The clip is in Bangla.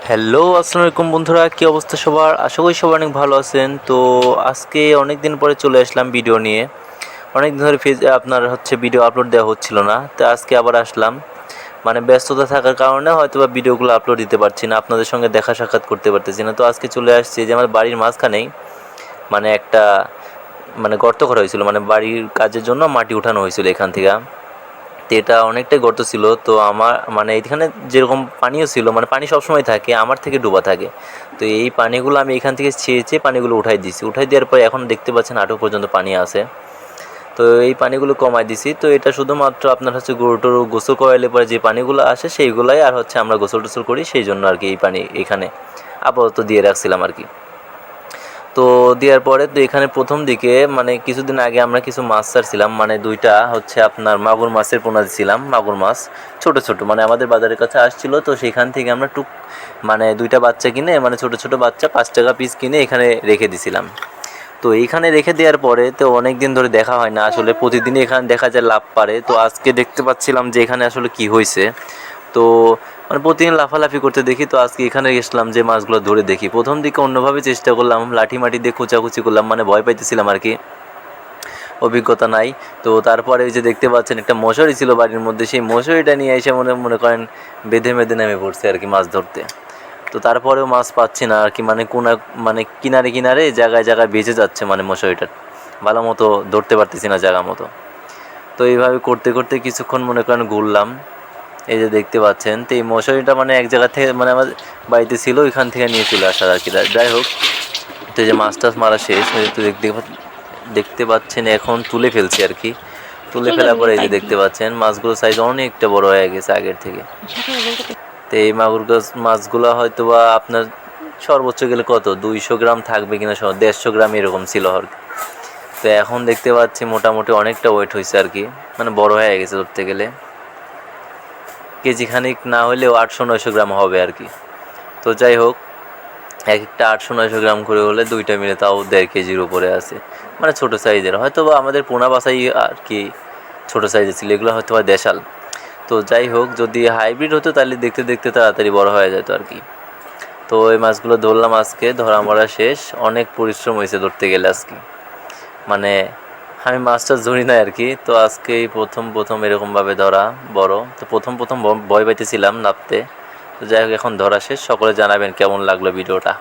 হ্যালো, আসসালামু আলাইকুম বন্ধুরা, কী অবস্থা সবার? আশা করি সবাই অনেক ভালো আছেন। তো আজকে অনেক দিন পরে চলে আসলাম ভিডিও নিয়ে। অনেক দিন ধরে আপনার ভিডিও আপলোড দেওয়া হচ্ছিল না, তো আজকে আবার আসলাম। মানে ব্যস্ততা থাকার কারণে হয়তো বা ভিডিওগুলো আপলোড দিতে পারছি না, আপনাদের সঙ্গে দেখা সাক্ষাৎ করতে পারতেছি না। তো আজকে চলে আসছি যে আমার বাড়ির মাঝখানেই মানে একটা গর্ত করা হয়েছিল, মানে বাড়ির কাজের জন্য মাটি উঠানো হয়েছিল এখান থেকে। তো এটা অনেকটাই গর্ত ছিল। তো আমার এইখানে যেরকম পানিও ছিল, পানি সবসময় থাকে, আমার থেকে ডোবা থাকে। তো এই পানিগুলো আমি এখান থেকে চেয়ে পানিগুলো উঠাই দিছি। উঠাই দেওয়ার পরে এখন দেখতে পাচ্ছেন হাঁটু পর্যন্ত পানি আছে। তো এই পানিগুলো কমাই দিছি। তো এটা শুধুমাত্র আপনার গরু টরু গোসল করাইলে পরে যে পানিগুলো আসে সেইগুলাই, আর আমরা গোসল টোসল করি, সেই জন্য আর কি এই পানি এখানে আপাতত দিয়ে রাখছিলাম আর কি। তো দেওয়ার পরে তো এখানে প্রথম দিকে কিছুদিন আগে আমরা কিছু মাছ ছাড়ছিলাম, দুইটা আপনার মাগুর মাছের পোনা দিছিলাম। মাগুর মাছ ছোট ছোট আমাদের বাজারের কাছে আসছিল, তো সেখান থেকে আমরা দুইটা বাচ্চা কিনে, ছোট ছোট বাচ্চা 5 টাকা পিস কিনে এখানে রেখে দিছিলাম। তো এইখানে রেখে দেওয়ার পরে তো অনেক দিন ধরে দেখা হয় না, আসলে প্রতিদিনই এখানে দেখা যায় লাভ পারে। তো আজকে দেখতে পাচ্ছিলাম যে এখানে আসলে কি হয়েছে। তো প্রতিদিন লাফালাফি করতে দেখি, তো আজকে এখানে গেছিলাম যে মাছগুলো ধরে দেখি। প্রথম দিকে অন্যভাবে চেষ্টা করলাম, লাঠি মাটি দিয়ে খোঁচাখুচি করলাম, ভয় পাইতেছিলাম আর কি, অভিজ্ঞতা নাই। তো তারপরে এই যে দেখতে পাচ্ছেন একটা মশারি ছিল বাড়ির মধ্যে, সেই মশারিটা নিয়ে এসে মনে করেন বেঁধে নেমে পড়ছে আর কি মাছ ধরতে। তো তারপরেও মাছ পাচ্ছি না আর কি, কিনারে কিনারে জায়গায় জায়গায় বেঁচে যাচ্ছে, মশারিটা ভালো মতো ধরতে পারতেছি না জায়গা মতো। তো এইভাবে করতে করতে কিছুক্ষণ মনে করেন ঘুরলাম। এই যে দেখতে পাচ্ছেন, তো এই মশারিটা এক জায়গা থেকে আমার বাড়িতে ছিল, ওইখান থেকে নিয়ে চলে আসার আর কি। যাই হোক, তো এই যে মাছ টাছ মারা শেষ, তো দেখতে পাচ্ছেন এখন তুলে ফেলছি আর কি। তুলে ফেলার পরে এই যে দেখতে পাচ্ছেন মাছগুলো সাইজ অনেকটা বড় হয়ে গেছে আগের থেকে। তো এই মাছগুলো হয়তো বা আপনার সর্বোচ্চ গেলে কত 200 গ্রাম থাকবে কিনা, 150 গ্রাম এরকম ছিল আর কি। তো এখন দেখতে পাচ্ছি মোটামুটি অনেকটা ওয়েট হয়েছে আর কি, বড় হয়ে গেছে ধরতে গেলে। কেজি খানিক না হলেও 800-900 গ্রাম হবে আর কি। তো যাই হোক, এক একটা 800-900 গ্রাম করে হলে দুইটা মিলে তাও 1.5 কেজির উপরে আছে, ছোটো সাইজের। হয়তো বা আমাদের পোনা বাসাই আর কি ছোটো সাইজের ছিল, এগুলো হয়তো বা দেশাল। তো যাই হোক, যদি হাইব্রিড হতো তাহলে দেখতে দেখতে তাড়াতাড়ি বড় হয়ে যেত আর কি। তো এই মাছগুলো ধরলাম আজকে, ধরা মরা শেষ। অনেক পরিশ্রম হয়েছে ধরতে গেলে আজকে, আমি মাছটা ধরি না আর কি। তো আজকে এই প্রথম এরকমভাবে ধরা বড়। তো প্রথম ভয় পাইতেছিলাম নামতে। তো যাই হোক, এখন ধরা শেষ। সকলে জানাবেন কেমন লাগলো ভিডিওটা।